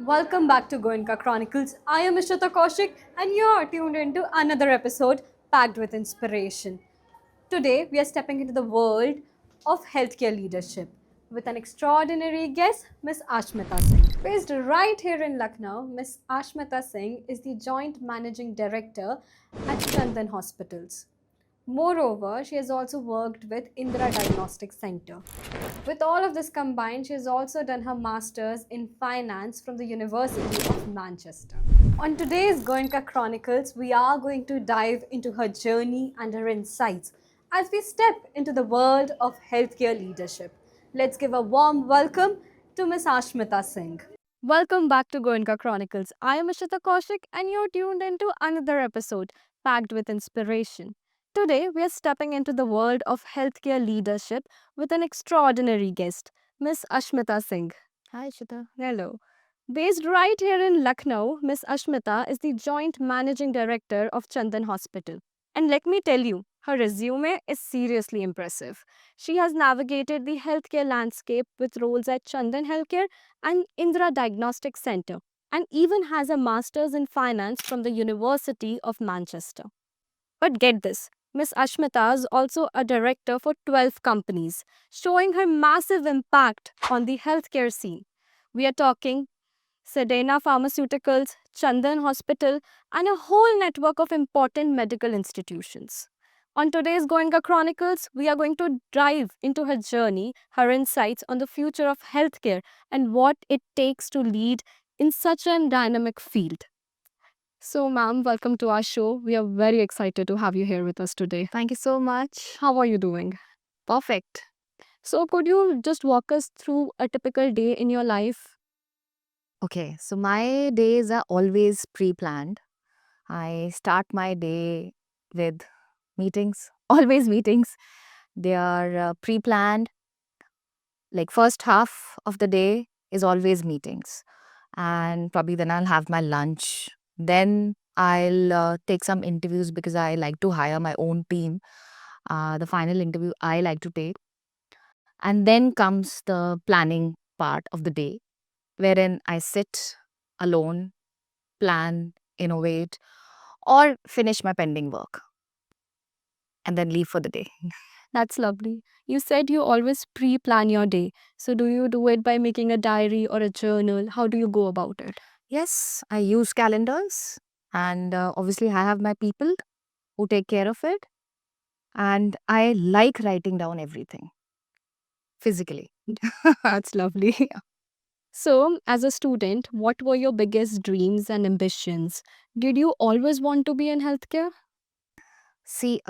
Welcome back to Goenka Chronicles. I am Ishrita Kaushik, and you're tuned into another episode packed with inspiration. Today, we are stepping into the world of healthcare leadership with an extraordinary guest, Miss Ashmita Singh. Based right here in Lucknow, Miss Ashmita Singh is the Joint Managing Director at Chandan Hospitals. Moreover, she has also worked with Indira Diagnostic Center. With all of this combined, she has also done her master's in finance from the University of Manchester. On today's Goenka Chronicles, we are going to dive into her journey and her insights as we step into the world of healthcare leadership. Let's give a warm welcome to Miss Ashmita Singh. Welcome back to Goenka Chronicles. I am Ishita Kaushik and you're tuned into another episode packed with inspiration. Today, we are stepping into the world of healthcare leadership with an extraordinary guest, Miss Ashmita Singh. Hi, Ishita. Hello. Based right here in Lucknow, Miss Ashmita is the Joint Managing Director of Chandan Hospital. And let me tell you, her resume is seriously impressive. She has navigated the healthcare landscape with roles at Chandan Healthcare and Indira Diagnostic Center, and even has a master's in finance from the University of Manchester. But get this, Miss Ashmita is also a director for 12 companies, showing her massive impact on the healthcare scene. We are talking Sedena Pharmaceuticals, Chandan Hospital, and a whole network of important medical institutions. On today's Goenka Chronicles, we are going to dive into her journey, her insights on the future of healthcare, and what it takes to lead in such a dynamic field. So, ma'am, welcome to our show. We are very excited to have you here with us today. Thank you so much. How are you doing? Perfect. So, could you just walk us through a typical day in your life? Okay, so my days are always pre planned. I start my day with meetings, always meetings. They are pre planned. Like, first half of the day is always meetings. And probably then I'll have my lunch. Then I'll take some interviews because I like to hire my own team. The final interview I like to take. And then comes the planning part of the day wherein I sit alone, plan, innovate, or finish my pending work and then leave for the day. That's lovely. You said you always pre plan your day. So, do you do it by making a diary or a journal? How do you go about it? Yes, I use calendars and obviously I have my people who take care of it. And I like writing down everything physically. That's lovely. So, as a student, what were your biggest dreams and ambitions? Did you always want to be in healthcare? See,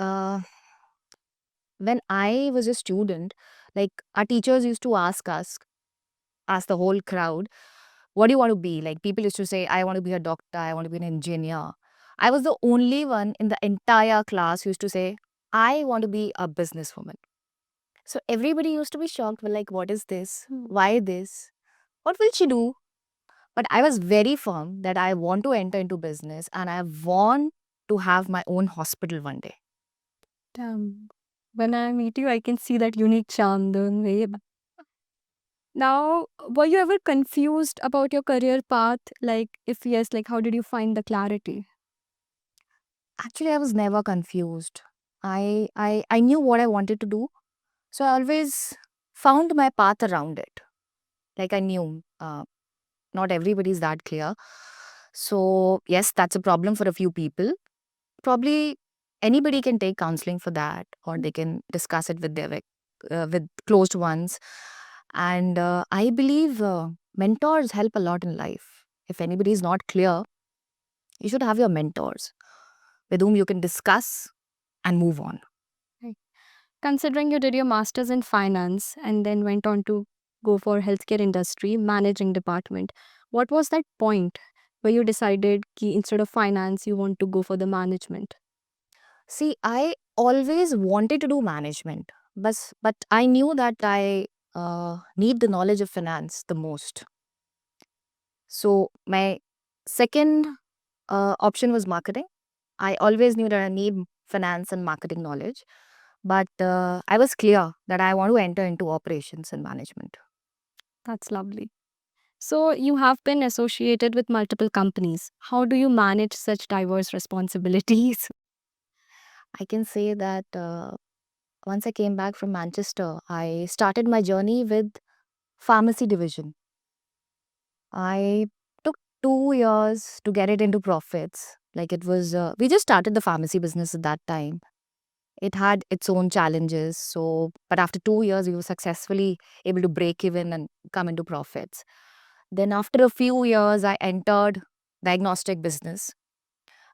when I was a student, like our teachers used to ask the whole crowd, what do you want to be? Like people used to say, I want to be a doctor, I want to be an engineer. I was the only one in the entire class who used to say, I want to be a businesswoman. So everybody used to be shocked, well, like, what is this? Why this? What will she do? But I was very firm that I want to enter into business and I want to have my own hospital one day. Damn. When I meet you, I can see that unique charm, the way. Now, were you ever confused about your career path? Like, if yes, like, how did you find the clarity? Actually, I was never confused. I knew what I wanted to do. So I always found my path around it. Like I knew not everybody is that clear. So, yes, that's a problem for a few people. Probably anybody can take counseling for that, or they can discuss it with with closed ones. And I believe mentors help a lot in life. If anybody is not clear, you should have your mentors with whom you can discuss and move on. Right. Considering you did your master's in finance and then went on to go for healthcare industry, managing department, what was that point where you decided ki instead of finance, you want to go for the management? See, I always wanted to do management, but I knew that I need the knowledge of finance the most. So my second option was marketing. I always knew that I need finance and marketing knowledge, but I was clear that I want to enter into operations and management. That's lovely. So, you have been associated with multiple companies. How do you manage such diverse responsibilities? I can say that once I came back from Manchester, I started my journey with pharmacy division. I took 2 years to get it into profits. Like it was, we just started the pharmacy business at that time. It had its own challenges. So, but after 2 years, we were successfully able to break even and come into profits. Then after a few years, I entered diagnostic business,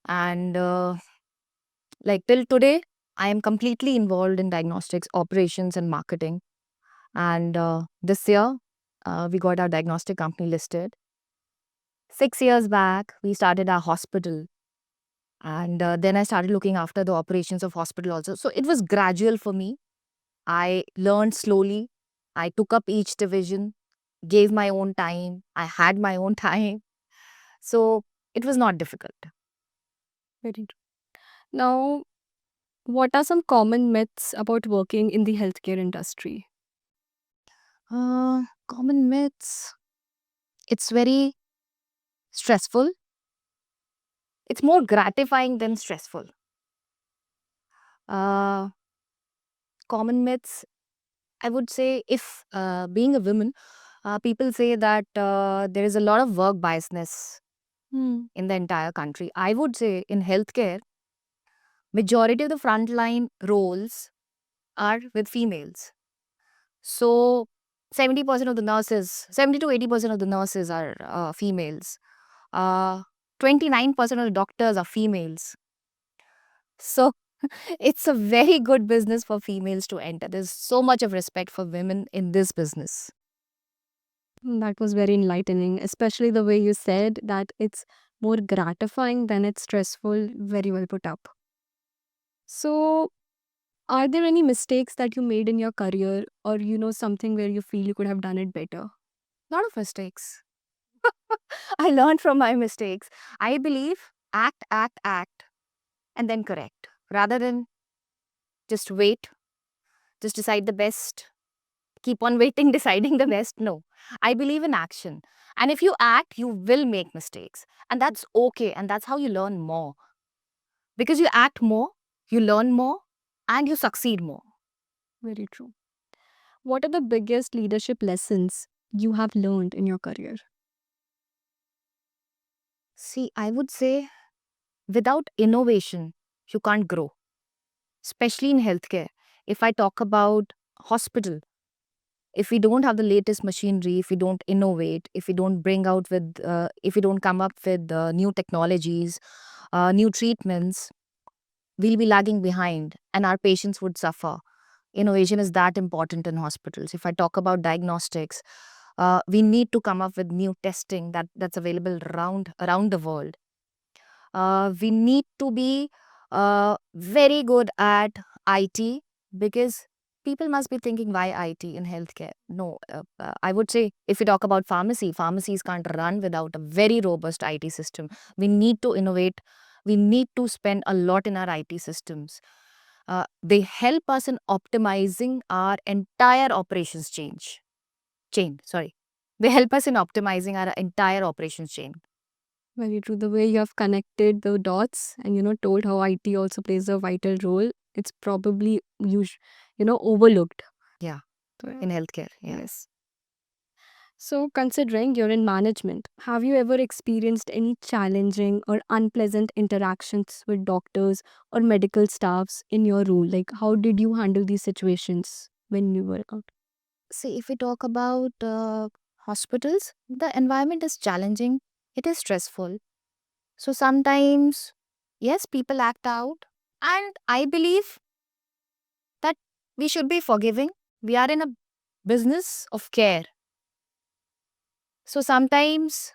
and like till today, I am completely involved in diagnostics operations and marketing. And this year, we got our diagnostic company listed. 6 years back, we started our hospital, and then I started looking after the operations of hospital also. So it was gradual for me. I learned slowly. I took up each division, gave my own time. I had my own time. So it was not difficult. Very true. Now, what are some common myths about working in the healthcare industry? Common myths. It's very stressful. It's more gratifying than stressful. Uh, Common myths, I would say, if being a woman, people say that there is a lot of work biasness Hmm. in the entire country. I would say in healthcare, majority of the frontline roles are with females. So 70% of the nurses, 70 to 80% of the nurses are females. Uh, 29% of the doctors are females. So it's a very good business for females to enter. There's so much of respect for women in this business. That was very enlightening, especially the way you said that it's more gratifying than it's stressful. Very well put up. So, are there any mistakes that you made in your career, or something where you feel you could have done it better? Lot of mistakes. I learned from my mistakes. I believe act, and then correct rather than just wait, just decide the best, keep on waiting, deciding the best. No, I believe in action. And if you act, you will make mistakes. And that's okay. And that's how you learn more. Because you act more, you learn more, and you succeed more. Very true. What are the biggest leadership lessons you have learned in your career? See, I would say without innovation, you can't grow, especially in healthcare. If I talk about hospital, if we don't have the latest machinery, if we don't innovate, if we don't bring out with, if we don't come up with new technologies, new treatments, we'll be lagging behind and our patients would suffer. Innovation is that important in hospitals. If I talk about diagnostics, we need to come up with new testing that's available around the world. We need to be very good at IT, because people must be thinking, why IT in healthcare? No, I would say if we talk about pharmacy, pharmacies can't run without a very robust IT system. We need to innovate. We need to spend a lot in our IT systems. They help us in optimizing our entire operations chain. Sorry, they help us in optimizing our entire operations chain. Very true. The way you have connected the dots and told how IT also plays a vital role, it's probably overlooked. Yeah, So, yeah. in healthcare. Yeah. Yes. So, considering you're in management, have you ever experienced any challenging or unpleasant interactions with doctors or medical staffs in your role? Like, how did you handle these situations when you were out? See, if we talk about hospitals, the environment is challenging. It is stressful. So sometimes, yes, people act out. And I believe that we should be forgiving. We are in a business of care. So sometimes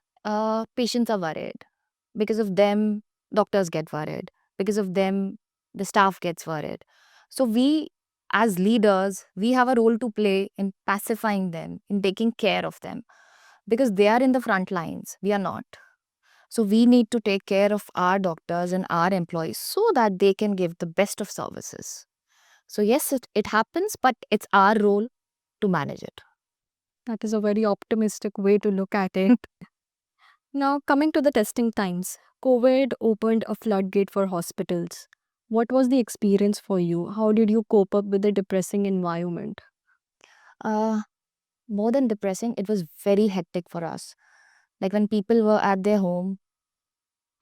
patients are worried. Because of them, doctors get worried. Because of them, the staff gets worried. So we, as leaders, we have a role to play in pacifying them, in taking care of them, because they are in the front lines. We are not. So we need to take care of our doctors and our employees so that they can give the best of services. So yes, it happens, but it's our role to manage it. That is a very optimistic way to look at it. Now, coming to the testing times, COVID opened a floodgate for hospitals. What was the experience for you? How did you cope up with the depressing environment? Uh, More than depressing, it was very hectic for us. Like when people were at their home,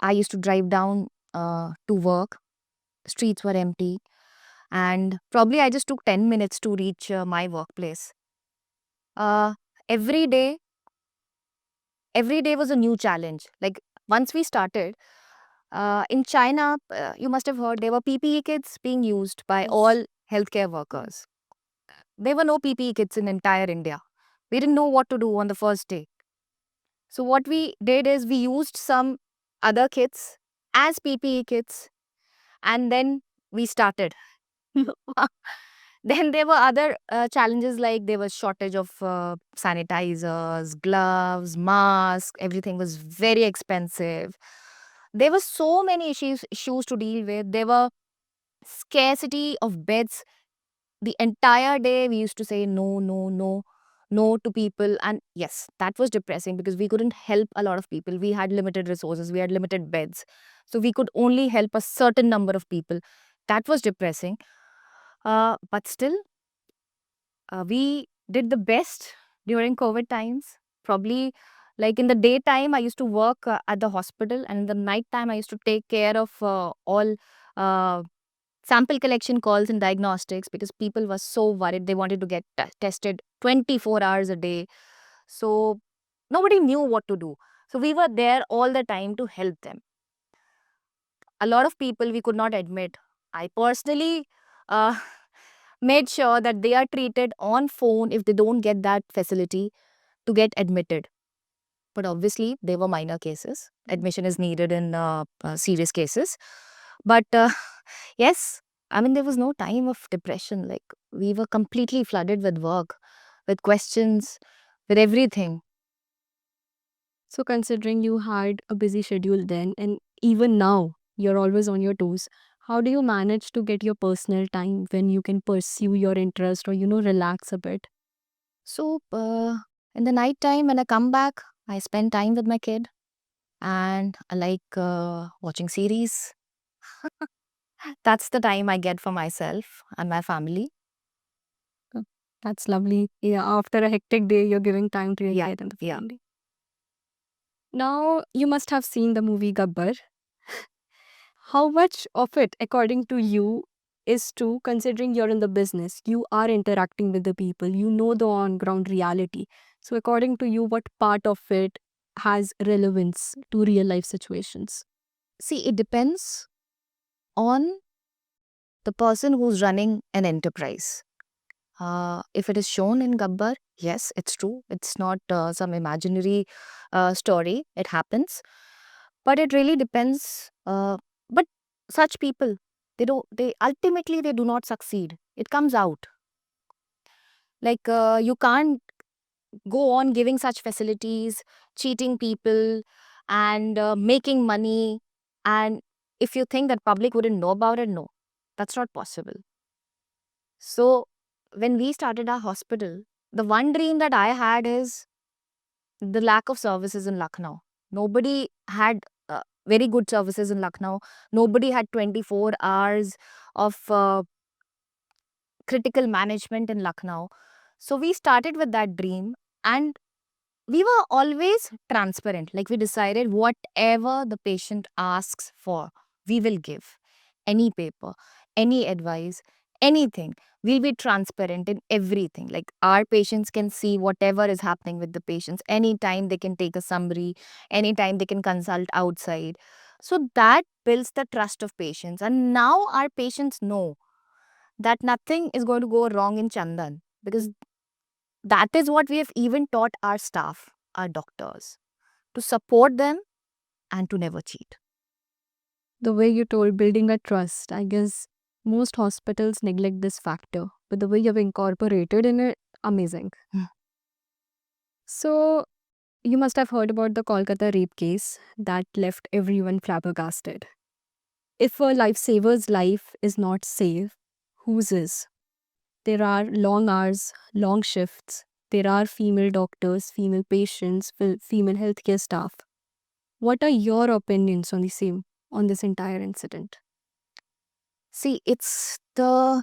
I used to drive down to work. Streets were empty, and probably I just took 10 minutes to reach my workplace. Uh, every day, every day was a new challenge. Like once we started, in China, you must have heard there were PPE kits being used by Yes. all healthcare workers. There were no PPE kits in entire India. We didn't know what to do on the first day. So what we did is we used some other kits as PPE kits, and then we started. Then there were other challenges, like there was shortage of sanitizers, gloves, masks. Everything was very expensive. There were so many issues to deal with. There were scarcity of beds. The entire day we used to say no, no, no, no to people. And yes, that was depressing because we couldn't help a lot of people. We had limited resources, we had limited beds. So we could only help a certain number of people. That was depressing. But still, we did the best during COVID times. Probably like in the daytime, I used to work at the hospital, and in the night time, I used to take care of all uh, sample collection calls and diagnostics because people were so worried. They wanted to get tested 24 hours a day. So nobody knew what to do. So we were there all the time to help them. A lot of people we could not admit. I personally uh, made sure that they are treated on phone if they don't get that facility to get admitted. But obviously, they were minor cases. Admission is needed in serious cases. But yes, I mean, there was no time of depression. Like, we were completely flooded with work, with questions, with everything. So, considering you had a busy schedule then, and even now you're always on your toes, how do you manage to get your personal time when you can pursue your interest or, relax a bit? So, in the night time, when I come back, I spend time with my kid and I like watching series. That's the time I get for myself and my family. Uh, That's lovely. Yeah, after a hectic day, you're giving time to your Yeah, kid and the yeah. family. Now, you must have seen the movie Gabbar. How much of it, according to you, is true considering you're in the business? You are interacting with the people, you know the on ground reality. So, according to you, what part of it has relevance to real life situations? See, it depends on the person who's running an enterprise. If it is shown in Gabbar, yes, it's true. It's not some imaginary story. It happens, but it really depends. But such people, they don't. They ultimately they do not succeed. It comes out like you can't go on giving such facilities, cheating people, and making money. And if you think that public wouldn't know about it, no, that's not possible. So when we started our hospital, the one dream that I had is the lack of services in Lucknow. Nobody had very good services in Lucknow. Nobody had 24 hours of critical management in Lucknow. So we started with that dream, and we were always transparent. Like we decided whatever the patient asks for, we will give. Any paper, any advice, anything. We'll be transparent in everything. Like our patients can see whatever is happening with the patients. Anytime they can take a summary, anytime they can consult outside. So that builds the trust of patients. And now our patients know that nothing is going to go wrong in Chandan because that is what we have even taught our staff, our doctors, to support them and to never cheat. The way you told building a trust, I guess most hospitals neglect this factor, but the way you've incorporated in it, amazing. Hmm. So, you must have heard about the Kolkata rape case that left everyone flabbergasted. If a lifesaver's life is not safe, whose is? There are long hours, long shifts, there are female doctors, female patients, female healthcare staff. What are your opinions on the same, on this entire incident? See, it's the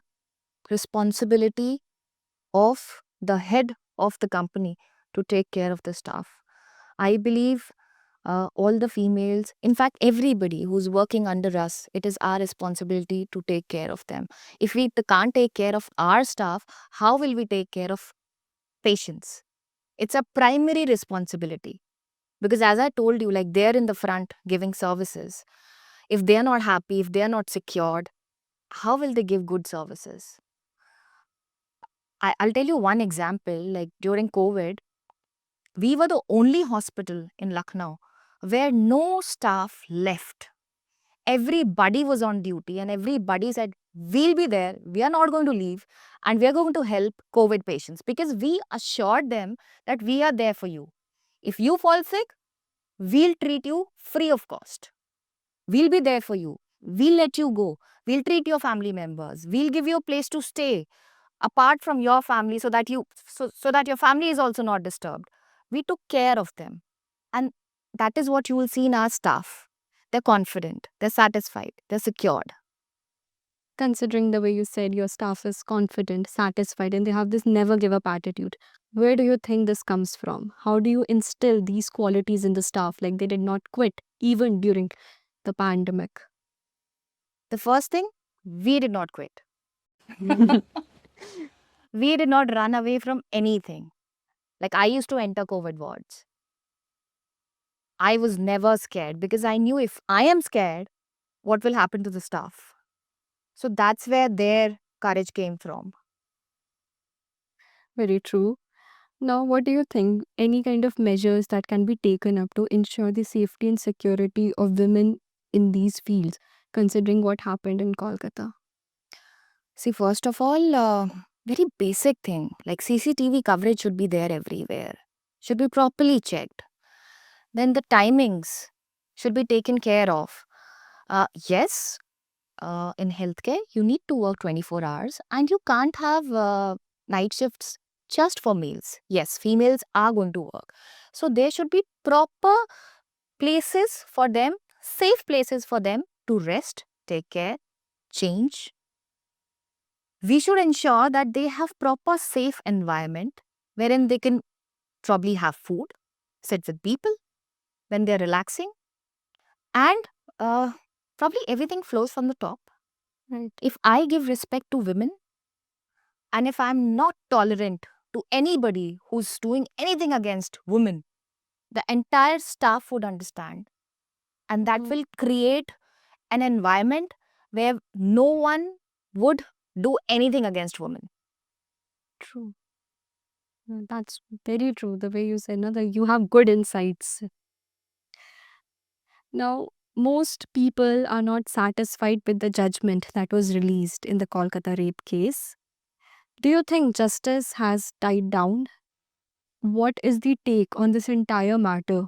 responsibility of the head of the company to take care of the staff. I believe all the females, in fact, everybody who's working under us, it is our responsibility to take care of them. If we can't take care of our staff, how will we take care of patients? It's a primary responsibility because, as I told you, like they're in the front giving services. If they're not happy, if they're not secured, how will they give good services? I'll tell you one example. Like during COVID, we were the only hospital in Lucknow where no staff left. Everybody was on duty and everybody said, we'll be there, we are not going to leave, and we are going to help COVID patients because we assured them that we are there for you. If you fall sick, we'll treat you free of cost. We'll be there for you. We'll let you go. We'll treat your family members. We'll give you a place to stay apart from your family so that so that your family is also not disturbed. We took care of them. And that is what you will see in our staff. They're confident, they're satisfied, they're secured. Considering the way you said your staff is confident, satisfied, and they have this never give up attitude, where do you think this comes from? How do you instill these qualities in the staff? Like they did not quit even during the pandemic. The first thing, we did not quit. We did not run away from anything. Like I used to enter COVID wards. I was never scared because I knew if I am scared, what will happen to the staff? So that's where their courage came from. Very true. Now, what do you think? Any kind of measures that can be taken up to ensure the safety and security of women in these fields, considering what happened in Kolkata? See, first of all, very basic thing like CCTV coverage should be there everywhere, should be properly checked. Then the timings should be taken care of. Yes, in healthcare, you need to work 24 hours and you can't have night shifts just for males. Yes, females are going to work. So there should be proper places for them, safe places for them to rest, take care, change. We should ensure that they have proper safe environment wherein they can probably have food, sit with people when they're relaxing, and uh, probably everything flows from the top. Right. If I give respect to women and if I'm not tolerant to anybody who's doing anything against women, the entire staff would understand. And that Mm. will create an environment where no one would do anything against women. True. That's very true. The way you said, no, that you have good insights. Now, most people are not satisfied with the judgment that was released in the Kolkata rape case. Do you think justice has died down? What is the take on this entire matter,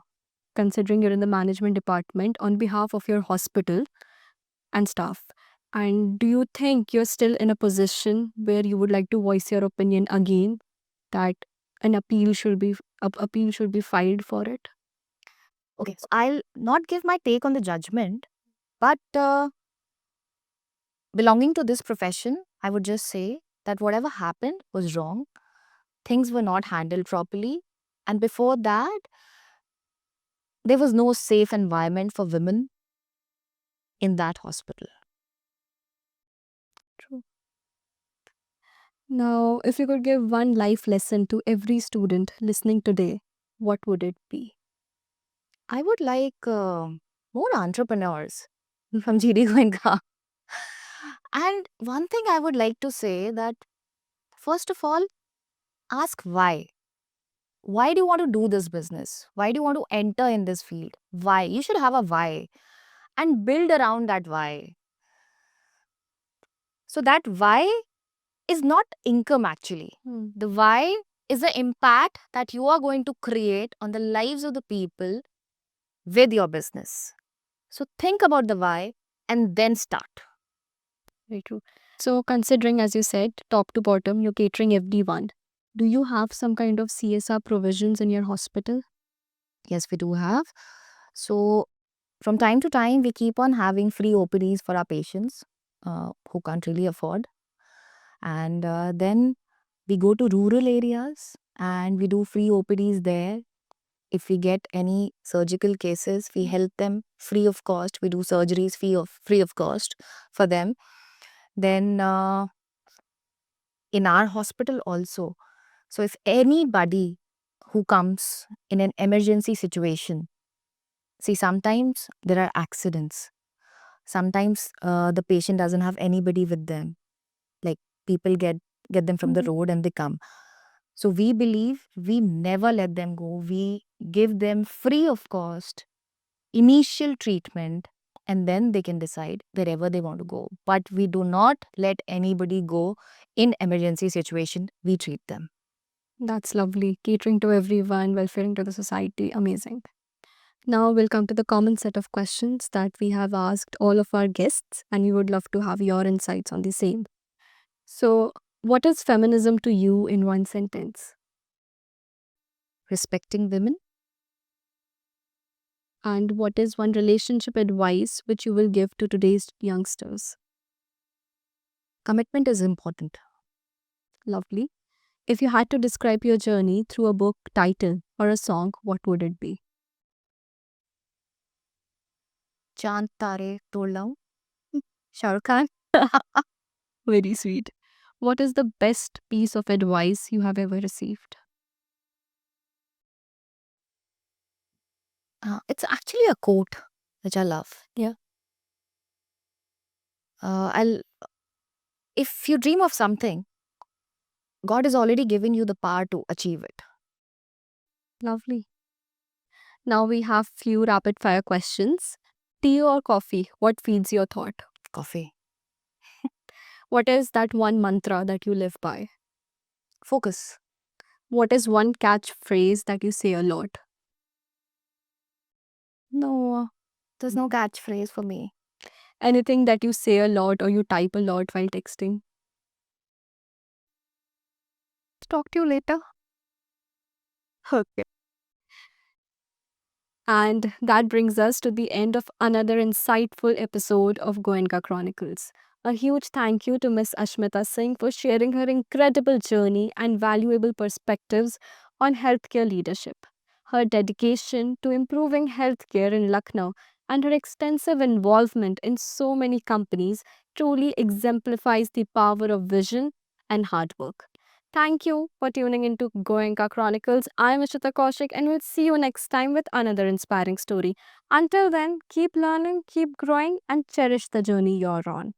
considering you're in the management department on behalf of your hospital and staff? And do you think you're still in a position where you would like to voice your opinion again that an appeal should be filed for it? Okay, so I'll not give my take on the judgment, but belonging to this profession, I would just say that whatever happened was wrong. Things were not handled properly. And before that, there was no safe environment for women in that hospital. True. Now, if you could give one life lesson to every student listening today, what would it be? I would like more entrepreneurs from GD Goenka. And one thing I would like to say that first of all, ask why. Why do you want to do this business? Why do you want to enter in this field? Why? You should have a why and build around that why. So that why is not income actually. Hmm. The why is the impact that you are going to create on the lives of the people with your business. So think about the why and then start. Very true. So, considering, as you said, top to bottom, you're catering everyone. Do you have some kind of CSR provisions in your hospital? Yes, we do have. So, from time to time, we keep on having free OPDs for our patients who can't really afford. And then we go to rural areas and we do free OPDs there. If we get any surgical cases, we help them free of cost. We do surgeries free of cost for them. Then in our hospital also. So if anybody who comes in an emergency situation, see, sometimes there are accidents. Sometimes the patient doesn't have anybody with them. Like people get them from the road and they come. So we believe we never let them go. We give them free of cost initial treatment and then they can decide wherever they want to go. But we do not let anybody go in emergency situation. We treat them. That's lovely. Catering to everyone, welfaring to the society. Amazing. Now we'll come to the common set of questions that we have asked all of our guests, and we would love to have your insights on the same. So, what is feminism to you in one sentence? Respecting women. And what is one relationship advice which you will give to today's youngsters? Commitment is important. Lovely. If you had to describe your journey through a book, title, or a song, what would it be? Chand Tare Tod Laun. Shah Rukh Khan? Very sweet. What is the best piece of advice you have ever received? It's actually a quote which I love. Yeah. I'll If you dream of something, God has already given you the power to achieve it. Lovely. Now we have few rapid fire questions. Tea or coffee? What feeds your thought? Coffee. What is that one mantra that you live by? Focus. What is one catchphrase that you say a lot? No, there's no catchphrase for me. Anything that you say a lot or you type a lot while texting? Talk to you later. Okay. And that brings us to the end of another insightful episode of Goenka Chronicles. A huge thank you to Miss Ashmita Singh for sharing her incredible journey and valuable perspectives on healthcare leadership. Her dedication to improving healthcare in Lucknow and her extensive involvement in so many companies truly exemplifies the power of vision and hard work. Thank you for tuning into Goenka Chronicles. I'm Ishita Kaushik and we'll see you next time with another inspiring story. Until then, keep learning, keep growing, and cherish the journey you're on.